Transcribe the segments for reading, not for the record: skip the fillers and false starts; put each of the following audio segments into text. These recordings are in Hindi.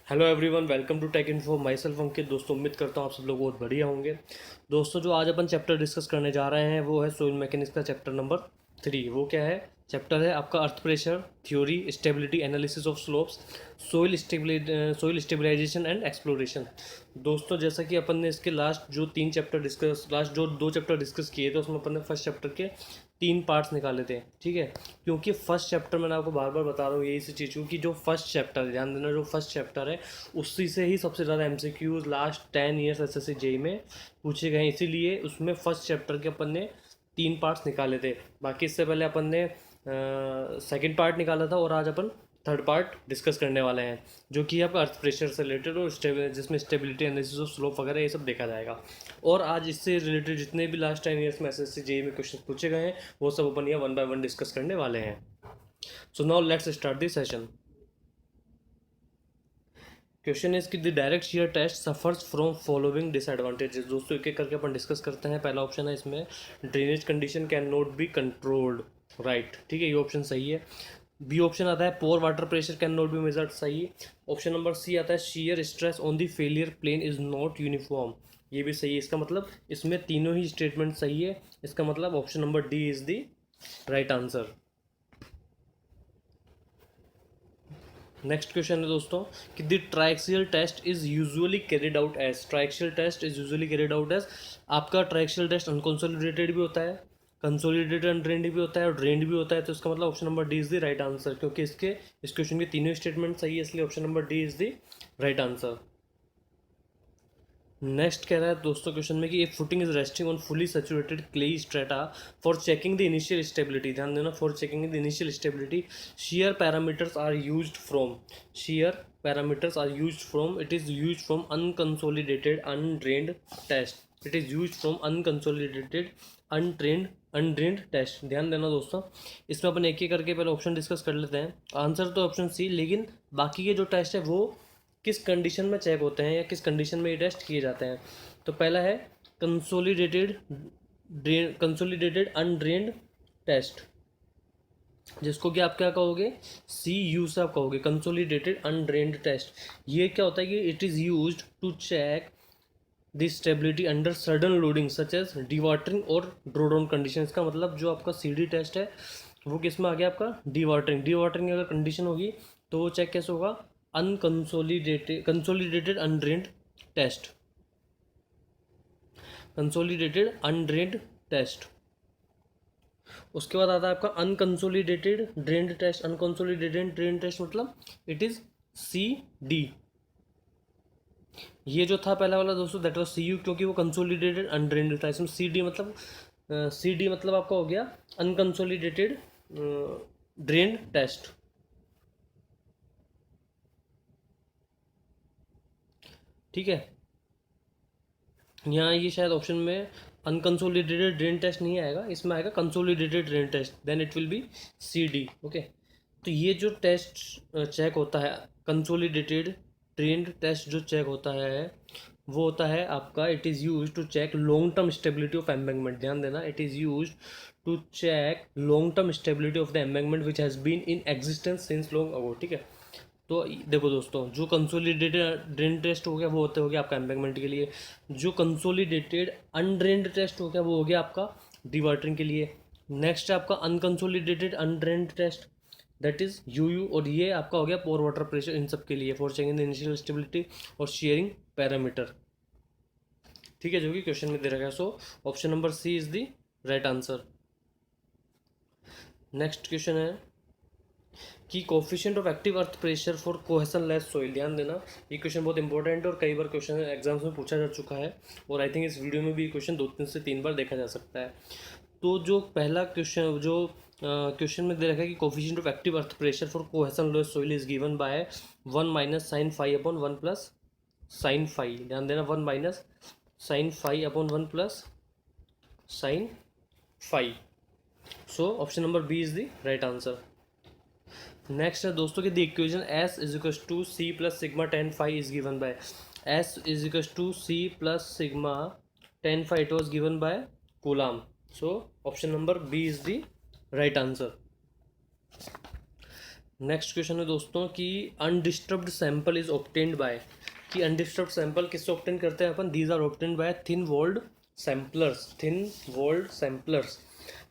Hello everyone, welcome to tech info. Myself Ankit. दोस्तों, उम्मीद करता हूँ आप सब लोग बहुत बढ़िया होंगे। दोस्तों, जो आज अपन चैप्टर डिस्कस करने जा रहे हैं वो है सोइल मैकेनिक्स का चैप्टर नंबर 3। वो क्या है? चैप्टर है आपका earth pressure theory, stability, analysis of slopes, soil stabilization and exploration. दोस्तों, जैसा कि अपन ने इसके लास्ट जो 2 चैप्टर डिस्कस किए थे, उसमें अपन ने फर्स्ट चैप्टर के 3 पार्ट्स निकाले थे। ठीक है, क्योंकि फर्स्ट चैप्टर मैंने आपको बार बार बता रहा हूँ यही सी चीज़, क्योंकि जो फर्स्ट चैप्टर, ध्यान देना, जो फर्स्ट चैप्टर है उसी से ही सबसे ज़्यादा MCQs last 10 years SSC JE में पूछे गए हैं। इसीलिए उसमें फर्स्ट चैप्टर के अपन ने 3 पार्ट्स निकाले थे। बाकी इससे पहले अपन ने सेकंड पार्ट निकाला था, और आज अपन थर्ड पार्ट डिस्कस करने वाले हैं, जो कि आपका अर्थ प्रेशर से रिलेटेड और जिसमें स्टेबिलिटी एनालिसिस ऑफ स्लोप वगैरह ये सब देखा जाएगा। और आज इससे रिलेटेड जितने भी लास्ट 10 ईयर्स में एसएससी जेई में क्वेश्चन पूछे गए हैं वो सब अपन यहाँ 1 बाय 1 डिस्कस करने वाले हैं। So now let's start this session. Question is कि the direct shear test suffers from following disadvantages. दोस्तों, एक एक करके अपन डिस्कस करते हैं। पहला ऑप्शन है इसमें, drainage condition can not be controlled. Right, ठीक है, ये ऑप्शन सही है। बी ऑप्शन आता है pore water pressure can not be measured. सही है। ऑप्शन नंबर सी आता है shear stress on the failure plane is not uniform. ये भी सही है। इसका मतलब इसमें तीनों ही स्टेटमेंट सही है। इसका मतलब option number D is the right answer. Next question है दोस्तों कि the triaxial test is usually carried out as. Triaxial test is usually carried out as. आपका ट्राइक्सियल टेस्ट अनकंसोलिडेटेड भी होता है, कंसोलिडेटेड अनड्रेन्ड भी होता है और ड्रेन्ड भी होता है। तो इसका मतलब option number D is the right answer, क्योंकि इस क्वेश्चन के तीनों स्टेटमेंट सही है, इसलिए option number D is the right answer. Next कह रहा है दोस्तों क्वेश्चन में कि footing is resting on fully saturated clay strata for checking the initial stability. ध्यान देना, for checking the initial stability shear parameters are used from shear parameters are used from it is used from unconsolidated undrained test। it is used from unconsolidated undrained test। ध्यान देना दोस्तों, इसमें अपन एक एक करके पहले ऑप्शन डिस्कस कर लेते हैं। आंसर तो ऑप्शन सी, लेकिन बाकी के जो टेस्ट है वो किस कंडीशन में चेक होते हैं या किस कंडीशन में ये टेस्ट किए जाते हैं। तो पहला है कंसोलिडेटेड अनड्रेन्ड टेस्ट, जिसको कि आप क्या कहोगे, सी यू से आप कहोगे, कंसोलिडेटेड अनड्रेन्ड टेस्ट। ये क्या होता है कि it is used to check the stability under sudden loading such as dewatering और ड्रोडाउन कंडीशन। इसका मतलब जो आपका सी डी टेस्ट है वो किस में आ गया, आपका डीवाटरिंग अगर कंडीशन होगी तो वो चेक कैसे होगा, consolidated undrained test, consolidated undrained test. उसके बाद आता है आपका unconsolidated drained test. Unconsolidated drain test मतलब इट इज सी डी। ये जो था पहला वाला दोस्तों दैट वाज सी यू, क्योंकि वो कंसोलिडेटेड अनड्रेन्ड था। इसमें सी डी मतलब आपका हो गया अनकंसोलिडेटेड ड्रेन्ड टेस्ट। ठीक है, यहाँ ये शायद ऑप्शन में अनकंसोलिडेटेड ड्रेन टेस्ट नहीं आएगा, इसमें आएगा consolidated drain test, then it will be C D. Okay, तो ये जो टेस्ट चेक होता है, कंसोलिडेटेड ड्रेन टेस्ट जो चेक होता है वो होता है आपका, it is use to check long term stability of embankment. ध्यान देना, it is use to check long term stability of the embankment which has been in existence since long ago. ठीक है, तो देखो दोस्तों, जो कंसोलिडेटेड ड्रेन टेस्ट हो गया वो हो गया आपका एम्बैंकमेंट के लिए। जो कंसोलिडेटेड अनड्रेन्ड टेस्ट हो गया वो हो गया आपका डिवाटरिंग के लिए। नेक्स्ट है आपका unconsolidated undrained test, that is U, और ये आपका हो गया पोर वाटर प्रेशर, इन सब के लिए for checking the initial stability और शेयरिंग पैरामीटर। ठीक है, जो कि क्वेश्चन में दे रखा है। So option number C is the right answer. Next question है कि coefficient of active earth pressure for cohesionless soil. ध्यान देना, ये क्वेश्चन बहुत इंपॉर्टेंट है और कई बार क्वेश्चन एग्जाम्स में पूछा जा चुका है, और आई थिंक इस वीडियो में भी क्वेश्चन 2 से 3 बार देखा जा सकता है। तो जो पहला क्वेश्चन जो क्वेश्चन में दे रखा है कि coefficient of active earth pressure for cohesionless soil is given by 1 minus sine five upon 1 plus sine five. ध्यान देना, 1 minus sine five upon 1 plus sine five. So option number B is the right answer. Next है दोस्तों कि the equation S is equal to C plus sigma tan five is given by. S is equal to C plus sigma tan five, it was given by Coulomb. So option number B is the right answer. Next question है दोस्तों कि undisturbed sample is obtained by, कि अनडिस्टर्ब्ड सैंपल किससे ऑब्टेन करते हैं अपन, these are obtained by thin walled samplers, thin walled samplers.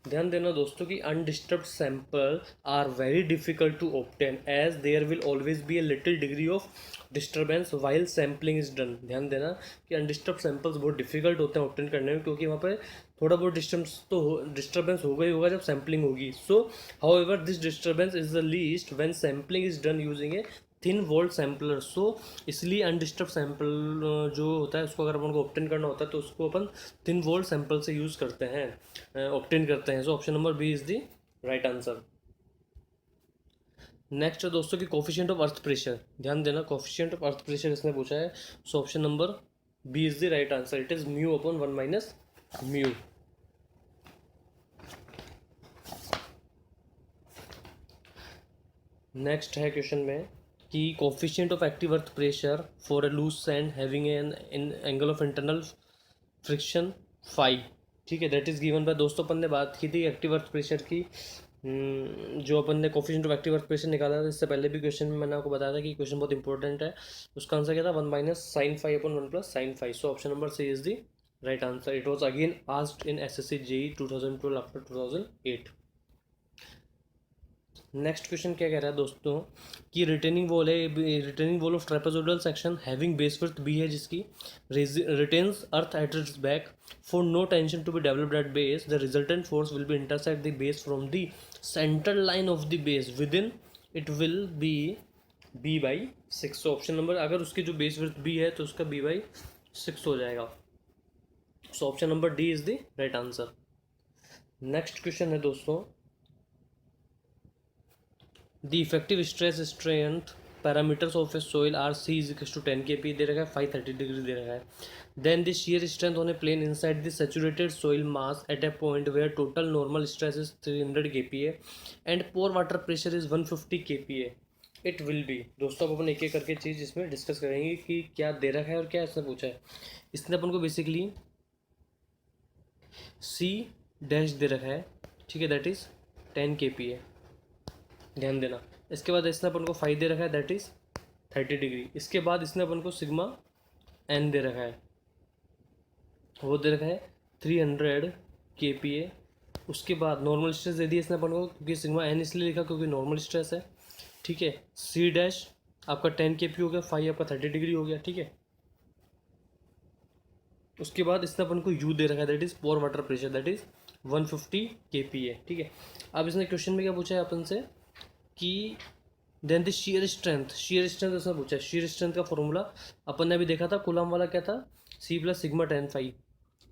ध्यान देना दोस्तों कि undisturbed sample are very difficult to obtain as there will always be a little degree of disturbance while sampling is done. ध्यान देना कि अनडिस्टर्ब्ड सैंपल्स बहुत डिफिकल्ट होते हैं ऑब्टेन करने में, क्योंकि वहाँ पर थोड़ा बहुत डिस्टर्बेंस होगा ही होगा जब सैम्पलिंग होगी। So however this disturbance is the least when sampling is done using a thin walled sampler. So इसलिए अनडिस्टर्ब सैंपल जो होता है उसको अगर अपन को ऑब्टेन करना होता है तो उसको अपन थिन वॉल्ड सैंपल से यूज़ करते हैं, ऑब्टेन करते हैं। So option number B is the right answer. Next है दोस्तों कि कोफिशिएंट ऑफ अर्थ प्रेशर। ध्यान देना कोफिशिएंट ऑफ अर्थ प्रेशर इसने पूछा है। So option number B is the right answer. It is mu upon 1 minus mu. Next है क्वेश्चन में कि coefficient of active earth pressure for a loose sand having an angle of internal friction phi. ठीक है, दैट इज़ गिवन बाय, दोस्तों अपन ने बात की थी एक्टिव अर्थ प्रेशर की। जो अपन ने coefficient of active earth pressure निकाला था, इससे पहले भी क्वेश्चन में मैंने आपको बताया था कि क्वेश्चन बहुत इंपॉर्टेंट है। उसका आंसर क्या था, 1 minus sine five upon 1 plus sine five. So option number C is the right answer. It was again asked in SSC JEE 2012 after 2008। Next question क्या कह रहा है दोस्तों कि रिटेनिंग वॉल है, retaining wall of trapezoidal section having base width B है, जिसकी retains earth at its back for no tension to be developed at base, the resultant force will B intersect the base from the central line of the base with in it will B B/6। Option number, अगर उसकी जो बेस विड्थ बी है तो उसका B/6 हो जाएगा। So option number D is the right answer. Next question है दोस्तों the effective stress strength parameters of a soil are C is equal to 10 kP दे रखा है, 530 डिग्री दे रखा है। Then the shear strength on a plane inside the saturated soil mass at a point where total normal stress is 300 kPa and pore water pressure is 150 kPa। It will B, दोस्तों अब अपन एक एक करके चीज़ इसमें डिस्कस करेंगे कि क्या दे रखा है और क्या इसने पूछा है। इसने अपन को बेसिकली C डैश दे रखा है, ठीक है, दैट इज़ 10 kPa। ध्यान देना, इसके बाद इसने अपन को 5 दे रखा है, दैट इज़ 30 डिग्री। इसके बाद इसने अपन को सिग्मा n दे रखा है, वो दे रखा है 300 kPa। उसके बाद नॉर्मल स्ट्रेस दे दिया इसने अपन को, क्योंकि सिग्मा n इसलिए लिखा क्योंकि नॉर्मल स्ट्रेस है, ठीक है। C डैश आपका 10 kP हो गया, 5 आपका 30 डिग्री हो गया, ठीक है। उसके बाद इसने अपन को U दे रखा है, that is pore water pressure, that is 150 kPa, ठीक है। अब इसने क्वेश्चन में क्या पूछा है अपन से कि then the shear strength, shear strength ऐसा पूछा है। शियर स्ट्रेंथ का फॉर्मूला अपन ने अभी देखा था, कूलम वाला क्या था, C plus sigma 10 five,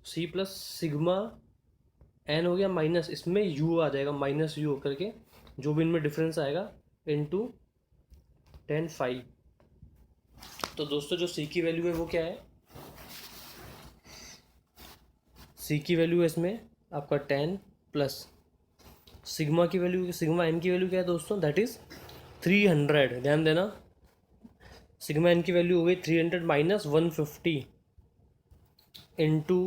C plus sigma n हो गया माइनस, इसमें U आ जाएगा माइनस U होकर के, जो भी इनमें डिफरेंस आएगा इनटू 10 फाइव। तो दोस्तों जो C की वैल्यू है वो क्या है, C की वैल्यू है इसमें आपका 10 प्लस सिग्मा की वैल्यू, सिग्मा n की वैल्यू क्या है दोस्तों, दैट इज़ 300। ध्यान देना, सिग्मा n की वैल्यू हो गई 300 माइनस 150 इंटू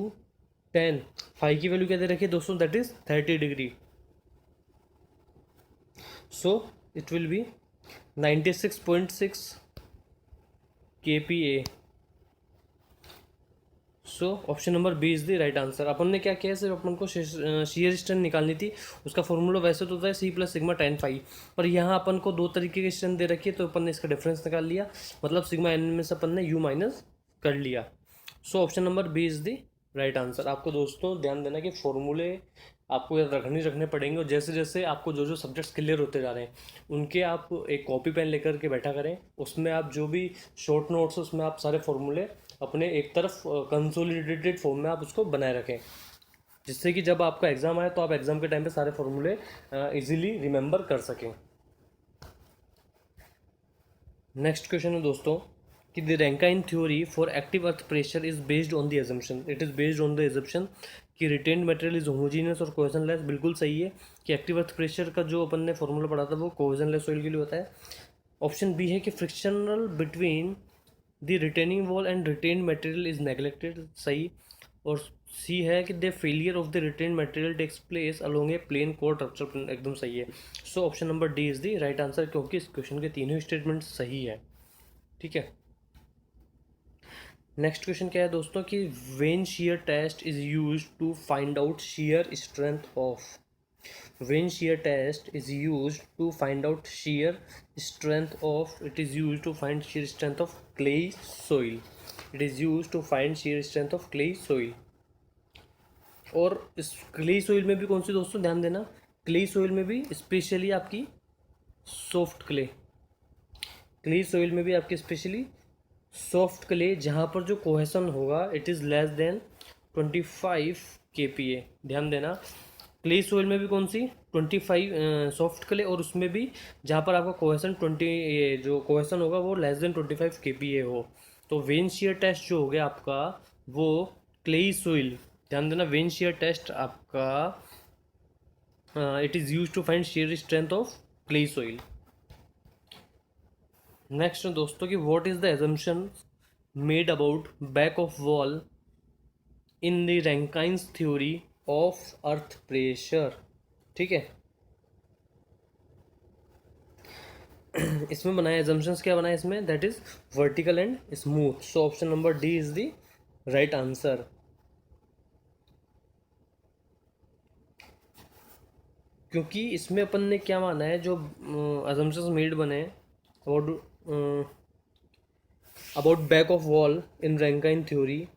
10। 5 की वैल्यू क्या दे रखी है दोस्तों, that is 30 degree. So it will be 96.6 kPa। So option number B is the right answer. अपन ने क्या किया, सिर्फ अपन को शियर स्ट्रेंथ निकालनी थी। उसका फॉर्मूला वैसे तो होता है C प्लस सिग्मा 10 फाइव, पर यहाँ अपन को दो तरीके की स्ट्रेंथ दे रखी है, तो अपन ने इसका डिफरेंस निकाल लिया, मतलब सिग्मा n में से अपन ने U माइनस कर लिया। So option number B is the right answer. आपको दोस्तों ध्यान देना कि फॉर्मूले आपको याद रखने पड़ेंगे, और जैसे जैसे आपको जो जो सब्जेक्ट्स क्लियर होते जा रहे हैं उनके आप एक कॉपी पेन लेकर के बैठा करें, उसमें आप जो भी शॉर्ट नोट्स उसमें आप सारे फॉर्मूले अपने एक तरफ कंसोलिडेटेड फॉर्म में आप उसको बनाए रखें, जिससे कि जब आपका एग्ज़ाम आए तो आप एग्ज़ाम के टाइम पे सारे फॉर्मूले इजीली रिमेंबर कर सकें। नेक्स्ट क्वेश्चन है दोस्तों कि the Rankine theory for active earth pressure is based on the assumption, it is based on the assumption कि रिटेन्ड मटेरियल इज होमोजीनियस और कोहेजनलेस। बिल्कुल सही है कि एक्टिव अर्थ प्रेशर का जो अपन ने फॉर्मूला पढ़ा था वो कोहेजनलेस सॉइल के लिए होता है। ऑप्शन बी है कि frictional between the retaining wall and retained material is neglected, सही। और सी है कि the failure of the retain material takes place along a plane core structure, एकदम सही है। So option number D is the right answer, क्योंकि इस क्वेश्चन के तीनों स्टेटमेंट सही है। ठीक है, नेक्स्ट क्वेश्चन क्या है दोस्तों कि when shear test is use to find out shear strength of, when shear test is used to find out shear strength of, it is used to find shear strength of clay soil, it is used to find shear strength of clay soil। और इस क्ले सोइल में भी कौन सी दोस्तों, ध्यान देना, क्ले सोइल में भी स्पेशली आपकी सॉफ्ट क्ले, क्ले सोइल में भी आपकी स्पेशली सॉफ्ट क्ले, जहाँ पर जो कोहेसन होगा it is less than 25 kPa। ध्यान देना, क्ले सोइल में भी कौन सी 25 सॉफ्ट क्ले, और उसमें भी जहाँ पर आपका कोहेसन 20, ये जो कोहेसन होगा वो लेस देन 25 kPa हो। तो वेन शियर टेस्ट जो हो गया आपका वो क्ले सोइल, ध्यान देना, वेन शियर टेस्ट आपका it is use to find shear strength of clay soil. Next दोस्तों कि what is the assumption made about back of wall in the Rankine's theory of earth pressure. ठीक है, इसमें बनाया एजम्पशंस क्या बनाया इसमें, that is vertical and smooth. So option number D is the right answer. क्योंकि इसमें अपन ने क्या माना है, जो अजम्पशंस मेड बने about about back of wall in Rankine theory,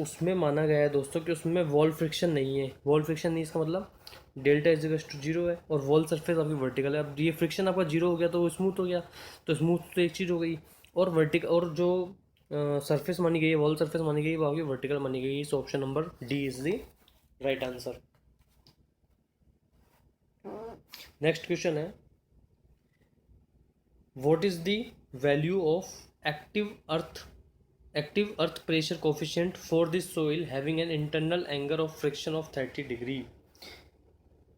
उसमें माना गया है दोस्तों कि उसमें वॉल फ्रिक्शन नहीं है। वॉल फ्रिक्शन नहीं, इसका मतलब delta is equal to zero है, और वॉल सरफेस आपकी वर्टिकल है। अब ये फ्रिक्शन आपका जीरो हो गया तो वो स्मूथ हो गया, तो स्मूथ तो एक चीज़ हो गई, और वर्टिकल, और जो सरफेस मानी गई है, वॉल सरफेस मानी गई, वो आपकी वर्टिकल मानी गई। So option number D is the right answer. Next question है, what is the value of active earth pressure coefficient for this soil having an internal angle of friction of 30 degree.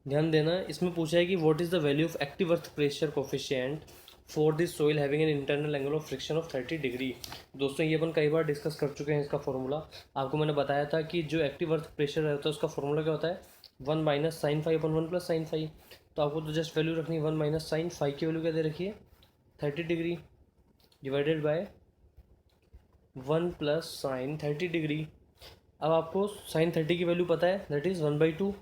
ध्यान देना, इसमें पूछा है कि what is the value of active earth pressure coefficient for this soil having an internal angle of friction of 30 degree. दोस्तों ये अपन कई बार डिस्कस कर चुके हैं इसका फॉर्मूला। आपको मैंने बताया था कि जो एक्टिव अर्थ प्रेशर रहता है उसका फॉर्मूला क्या होता है, 1 माइनस साइन फाइव अपन 1 प्लस साइन फाइव। तो आपको तो जस्ट वैल्यू रखनी है 1 माइनस साइन फाइव की वैल्यू क्या दे रखी है 30 degree, divided by 1 plus sign 30 degree. अब आपको साइन 30 की वैल्यू पता है, दैट इज़ 1/2।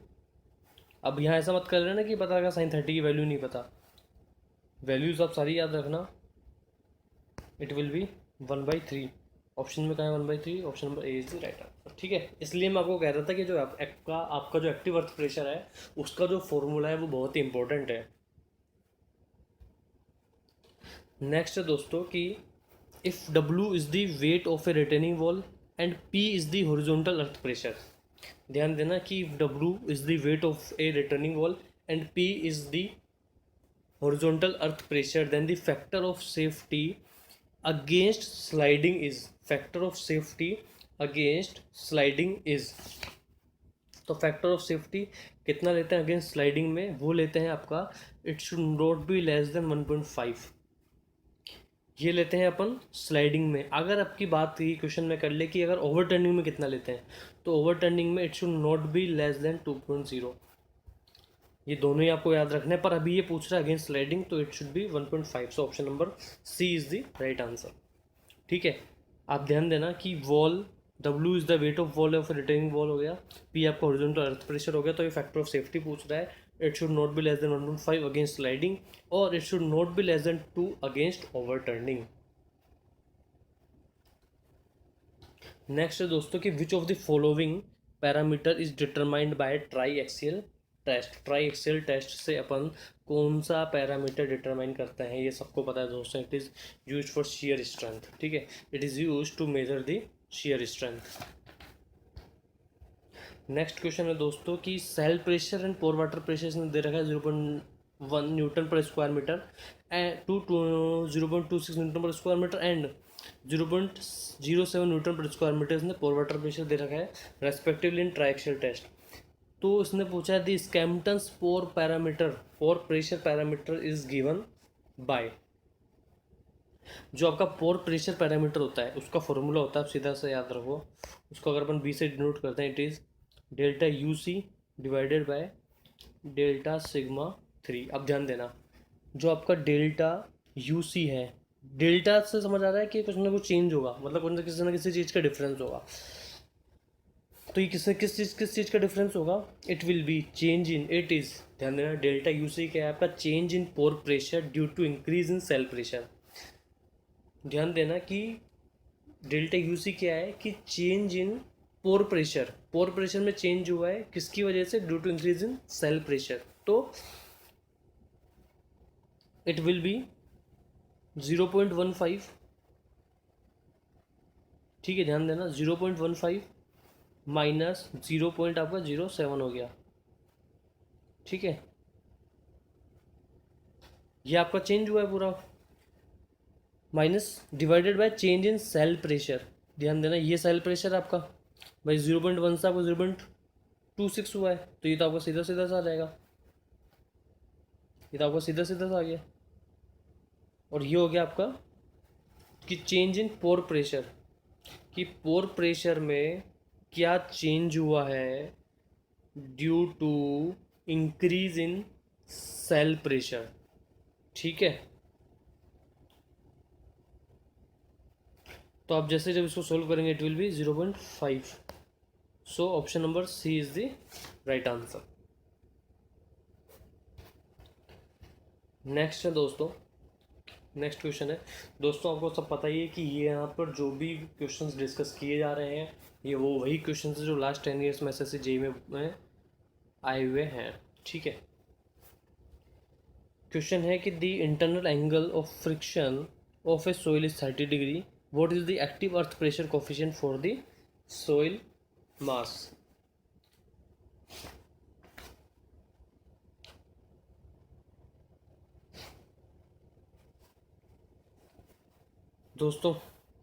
अब यहाँ ऐसा मत कर लेना कि पता लगा साइन 30 की वैल्यू नहीं पता, वैल्यूज आप सारी याद रखना। It will B 1/3। ऑप्शन में कहाँ है 1/3, option number A is the right answer. ठीक है, इसलिए मैं आपको कह रहा था कि जो आपका जो एक्टिव अर्थ प्रेशर है उसका जो फॉर्मूला है वो बहुत ही इंपॉर्टेंट है। नेक्स्ट है दोस्तों कि if W is the weight of A retaining wall and P is the horizontal earth pressure. ध्यान देना कि W is the weight of A returning wall and P is the horizontal earth pressure, then the factor of safety against sliding is, factor of safety against sliding is, तो फैक्टर ऑफ सेफ्टी कितना लेते हैं अगेंस्ट स्लाइडिंग में, वो लेते हैं आपका it should not be less than 1.5। ये लेते हैं अपन स्लाइडिंग में। अगर आपकी बात ये क्वेश्चन में कर ले कि अगर ओवरटर्निंग में कितना लेते हैं, तो ओवरटर्निंग में it should not be less then 2.0। ये दोनों ही आपको याद रखना है, पर अभी ये पूछ रहा है अगेंस्ट स्लाइडिंग, तो it should be 1.5। So option number C is the right answer. ठीक है, आप ध्यान देना कि wall W is the weight of wall of retaining wall हो गया, P आपका हॉरिजॉन्टल अर्थ प्रेशर हो गया, तो ये फैक्टर ऑफ सेफ्टी पूछ रहा है, it should not be less than 1.5 against sliding, और it should not be less than 2 against overturning. Next है दोस्तों कि which of the following parameter is determined by triaxial test. Triaxial test से अपन कौन सा पैरामीटर डिटरमाइन करते हैं, ये सबको पता है दोस्तों, it is use for shear strength. ठीक है, it is use to measure the shear strength. Next question है दोस्तों कि cell pressure and pore water pressure इसने दे रखा है 0.1 newton per square metre and 0.26 newton per square metre and 0.07 newton per square metre इसने पोर वाटर प्रेशर दे रखा है रेस्पेक्टिवली इन ट्राइक्सियल टेस्ट। तो इसने पूछा है the Skempton's pore pressure parameter is given by. जो आपका पोर प्रेशर पैरामीटर होता है उसका फॉर्मूला होता है, आप सीधा से याद रखो उसको। अगर अपन बी से डिनोट करते हैं, it is delta U C divided by delta sigma three. अब ध्यान देना, जो आपका डेल्टा यू सी है, डेल्टा से समझ आ रहा है कि कुछ ना कुछ चेंज होगा, मतलब कुछ ना किसी चीज़ का डिफरेंस होगा। तो ये किस चीज़ का डिफरेंस होगा? It will be change in, it is, ध्यान देना डेल्टा यू सी क्या है आपका? Change in pore pressure due to increase in cell pressure. ध्यान देना कि डेल्टा यू सी क्या है कि change in pore pressure, pore pressure में चेंज हुआ है किसकी वजह से? Due to increase in cell pressure. तो इट विल बी 0.15, ठीक है, ध्यान देना 0.15 माइनस 0 पॉइंट आपका 07 हो गया, ठीक है। ये आपका चेंज हुआ है पूरा, minus divided by change in cell pressure. ध्यान देना ये सेल प्रेशर आपका भाई 0.1 से आपको 0.26 हुआ है, तो ये तो आपको सीधा सीधा सा आ जाएगा, ये तो आपको सीधा सीधा सा आ गया। और ये हो गया आपका कि चेंज इन पोर प्रेशर, कि पोर प्रेशर में क्या चेंज हुआ है due to increase in cell pressure, ठीक है। तो आप जैसे जब इसको सोल्व करेंगे it will be 0.5। So option number C is the right answer. Next है दोस्तों, नेक्स्ट क्वेश्चन है दोस्तों, आपको सब पता ही है कि ये यहाँ पर जो भी क्वेश्चंस डिस्कस किए जा रहे हैं ये वो वही क्वेश्चंस है जो लास्ट 10 ईयर्स में एसएससी जेईई में आए हुए हैं, ठीक है। क्वेश्चन है कि the internal angle of friction of a soil is 30 degree, what is the active earth pressure coefficient for the soil mass. दोस्तों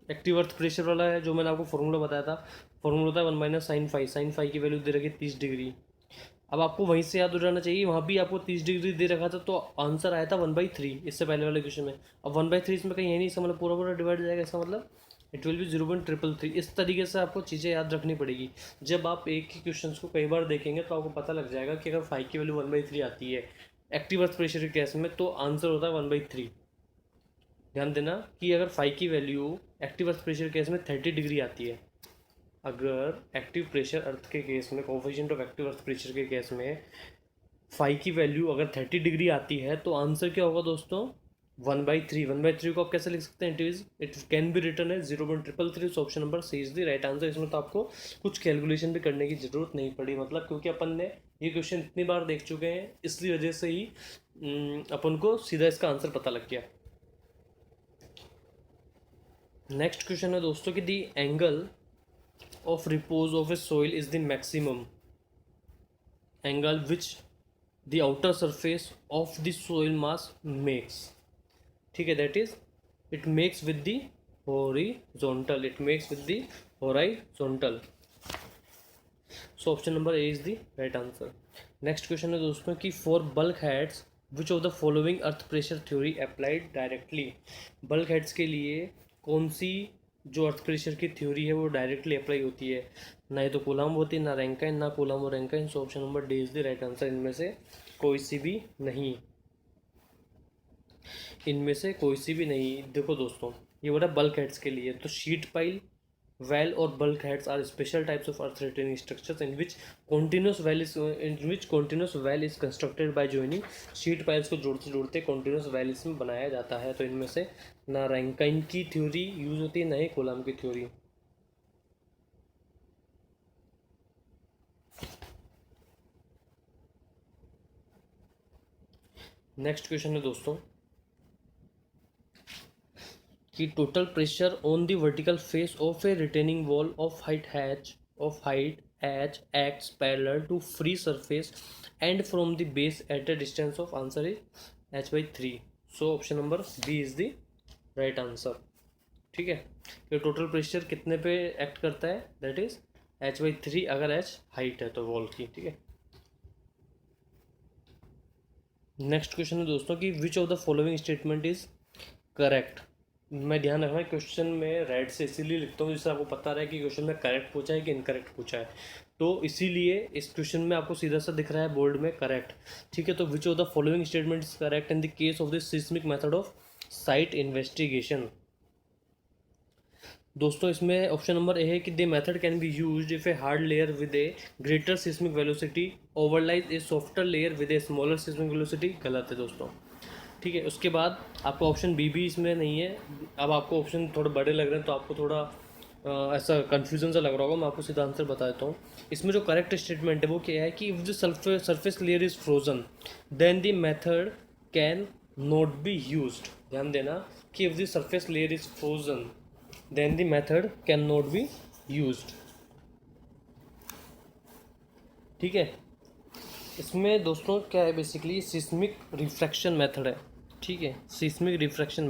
एक्टिव अर्थ प्रेशर वाला है जो मैंने आपको फॉर्मूला बताया था, फॉर्मूला होता है 1 minus sine five, sine five की वैल्यू दे रखी है 30 डिग्री। अब आपको वहीं से याद हो जाना चाहिए, वहाँ भी आपको 30 डिग्री दे रखा था तो आंसर आया था 1/3 इससे पहले वाले क्वेश्चन में। अब 1/3 इसमें कहीं है नहीं, इसका मतलब पूरा पूरा डिवाइड हो जाएगा, इसका मतलब इट विल बी 0.333। इस तरीके से आपको चीज़ें याद रखनी पड़ेगी। जब आप एक ही क्वेश्चन को कई बार देखेंगे तो आपको पता लग जाएगा कि अगर फाइव की वैल्यू 1/3 आती है एक्टिव अर्थ प्रेशर के केस में तो आंसर होता है 1/3। ध्यान देना कि अगर फाइव की value active earth pressure case में 30 डिग्री आती है, अगर एक्टिव प्रेशर अर्थ के केस में coefficient of active earth pressure के केस में फाइव की वैल्यू अगर 30 डिग्री आती है तो आंसर क्या होगा दोस्तों? 1/3। 1/3 को आप कैसे लिख सकते हैं? इट कैन बी रिटर्न है 0.333। Option number C is the right answer. इसमें तो आपको कुछ कैलकुलेशन भी करने की ज़रूरत नहीं पड़ी, मतलब क्योंकि अपन ने ये क्वेश्चन इतनी बार देख चुके हैं इसलिए वजह से ही अपन को सीधा इसका आंसर पता लग गया। नेक्स्ट क्वेश्चन है दोस्तों कि दी angle of repose of a soil is the maximum angle which the outer surface of the soil mass makes, ठीक है, that is it makes with the horizontal, it makes with the horizontal. So option number A is the right answer. Next question है दोस्तों कि for bulk heads which of the following earth pressure theory applied directly. Bulk heads के लिए कौन सी जो अर्थ प्रेशर की थ्योरी है वो डायरेक्टली अप्लाई होती है? ना ही तो कूलाम्ब होती है, ना रैंकाइन, ना कूलाम्ब और Rankine. So option number D is the right answer. इनमें से कोई सी भी नहीं, इनमें से कोई सी भी नहीं। देखो दोस्तों ये बोला बल्क हेड्स के लिए, तो sheet pile, well or bulk heads are special types of earth retaining structures in which continuous well is constructed by joining sheet piles को जोड़ते जोड़ते continuous well इसमें बनाया जाता है। तो इनमें से ना रैंकाइन की थ्योरी यूज होती है ना ही कूलाम्ब की थ्योरी। नेक्स्ट क्वेश्चन है दोस्तों कि total pressure on the vertical face of A retaining wall of height h acts parallel to free surface and from the base at a distance of answer is h/3। so option number B is the right answer, ठीक है। ये टोटल प्रेशर कितने पे एक्ट करता है? दैट इज h/3 अगर h हाइट है तो वॉल की, ठीक है। नेक्स्ट क्वेश्चन है दोस्तों कि which of the following statement is correct. मैं ध्यान रखना क्वेश्चन में रेड से इसीलिए लिखता हूँ जिससे आपको पता रहे कि क्वेश्चन में करेक्ट पूछा है कि इनकरेक्ट पूछा है। तो इसीलिए इस क्वेश्चन में आपको सीधा सा दिख रहा है बोर्ड में करेक्ट। ठीक है, तो which of the following statement is correct in the case of the seismic method of site investigation. दोस्तों इसमें ऑप्शन नंबर ए है कि the method can be used if a hard layer with a greater seismic velocity overlies a softer layer with a smaller seismic velocity. गलत है दोस्तों। ठीक है, उसके बाद आपका ऑप्शन बी भी इसमें नहीं है। अब आपको ऑप्शन थोड़े बड़े लग रहे हैं तो आपको थोड़ा ऐसा कन्फ्यूजन सा लग रहा होगा। मैं आपको सीधा आंसर बता देता हूँ। इसमें जो करेक्ट स्टेटमेंट है वो क्या है कि if the surface layer is frozen then the method can not be used. ध्यान देना कि if the surface layer is frozen then the method can not be used. ठीक है, इसमें दोस्तों क्या है, बेसिकली सिस्मिक रिफ्रैक्शन मेथड है। ठीक है, सिस्मिक रिफ्रैक्शन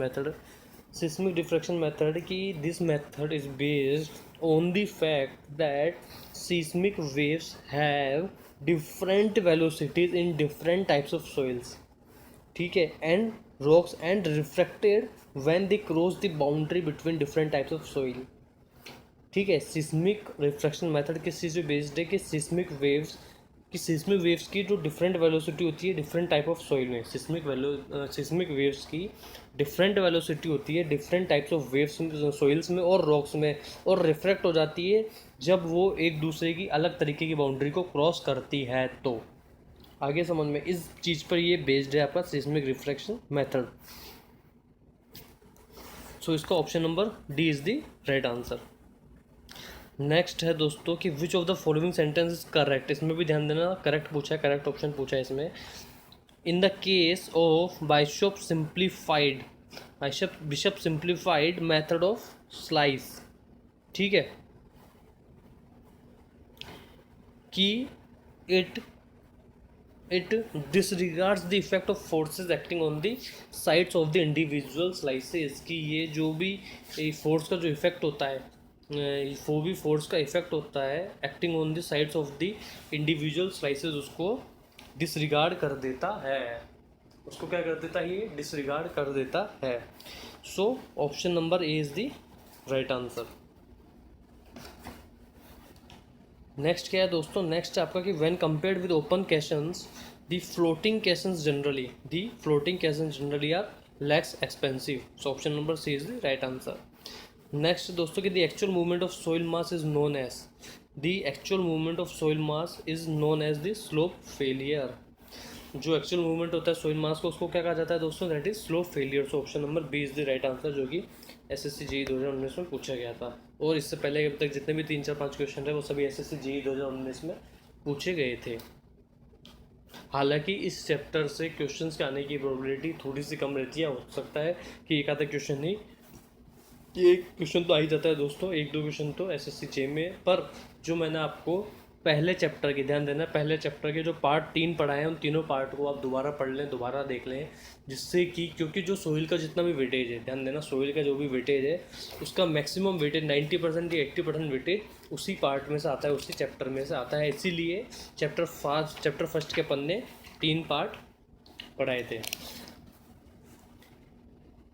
मेथड की this method is based on the fact that seismic waves have different velocities in different types of soils. ठीक है, and rocks and refracted when they cross the boundary between different types of soil. ठीक है, सिस्मिक रिफ्रैक्शन मेथड किस चीज़ पे बेस्ड है कि सिस्मिक वेव्स की जो डिफरेंट वेलोसिटी होती है डिफरेंट टाइप ऑफ सॉइल में। सिस्मिक वेव्स की डिफरेंट वेलोसिटी होती है different types of waves soils में और रॉक्स में, और रिफ्रैक्ट हो जाती है जब वो एक दूसरे की अलग तरीके की बाउंड्री को क्रॉस करती है। तो आगे समझ में, इस चीज़ पर ये बेस्ड है आपका सिस्मिक रिफ्रैक्शन मेथड। सो इसका option number D is the right answer. Next है दोस्तों कि which of the following sentence is correct. इसमें भी ध्यान देना, करेक्ट पूछा है, करेक्ट ऑप्शन पूछा है इसमें। इन the case of bishop simplified method of slice. ठीक है, कि it डिसरिगार्ड्स the effect of forces acting on the sides of the individual slices. कि ये जो भी फोर्स का जो इफेक्ट होता है, वो भी फोर्स का इफेक्ट होता है acting on the sides of the individual slices, उसको डिसरिगार्ड कर देता है। उसको क्या कर देता है, ये डिसरिगार्ड कर देता है। So option number A is the right answer. Next क्या है दोस्तों, नेक्स्ट आपका कि when compared with open caissons the floating caissons generally are less expensive. So option number C is the right answer. Next दोस्तों कि the actual movement of soil mass is known as the slope failure. जो एक्चुअल मूवमेंट होता है सोइल मास को, उसको क्या कहा जाता है दोस्तों, that is slope failure. So option number B is the right answer, जो कि SSC JEE 2019 में पूछा गया था। और इससे पहले अब तक जितने भी 3-4-5 क्वेश्चन है वो सभी SSC JEE 2019 में पूछे गए थे। हालांकि इस चैप्टर से क्वेश्चंस के आने की प्रोबेबिलिटी थोड़ी सी कम रहती है। हो सकता है कि एक आधा क्वेश्चन ही, एक क्वेश्चन तो आ ही जाता है दोस्तों, 1-2 क्वेश्चन तो SSC JEE में। पर जो मैंने आपको पहले चैप्टर की, ध्यान देना, पहले चैप्टर के जो पार्ट 3 पढ़ाए हैं उन तीनों पार्ट को आप दोबारा पढ़ लें, दोबारा देख लें, जिससे कि क्योंकि जो सोइल का जितना भी वेटेज है, ध्यान देना, सोइल का जो भी वेटेज है उसका मैक्सिमम वेटेज 90% या 80% वेटेज उसी पार्ट में से आता है, उसी चैप्टर में से आता है। इसीलिए चैप्टर फर्स्ट के पन्ने 3 पार्ट पढ़ाए थे।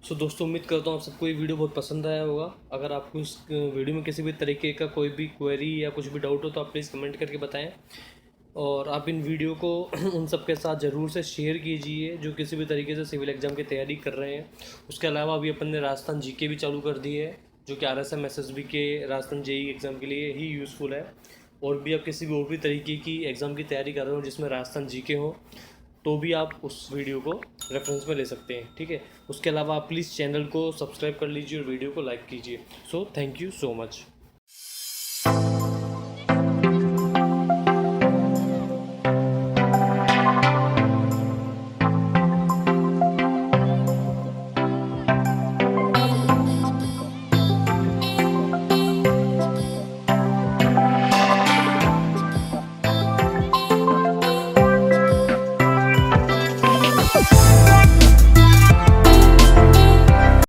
सो दोस्तों उम्मीद करता हूँ आप सबको ये वीडियो बहुत पसंद आया होगा। अगर आपको इस वीडियो में किसी भी तरीके का कोई भी क्वेरी या कुछ भी डाउट हो तो आप प्लीज़ कमेंट करके बताएं। और आप इन वीडियो को उन सब के साथ ज़रूर से शेयर कीजिए जो किसी भी तरीके से सिविल एग्ज़ाम की तैयारी कर रहे हैं। उसके अलावा अभी अपन ने राजस्थान GK भी चालू कर दी है, जो कि RSM SSB के राजस्थान JEE एग्ज़ाम के लिए ही यूज़फुल है। और भी आप किसी भी और भी तरीके की एग्ज़ाम की तैयारी कर रहे हो जिसमें राजस्थान GK हो, तो भी आप उस वीडियो को रेफरेंस में ले सकते हैं। ठीक है, उसके अलावा आप प्लीज़ चैनल को सब्सक्राइब कर लीजिए और वीडियो को लाइक कीजिए। So thank you so much.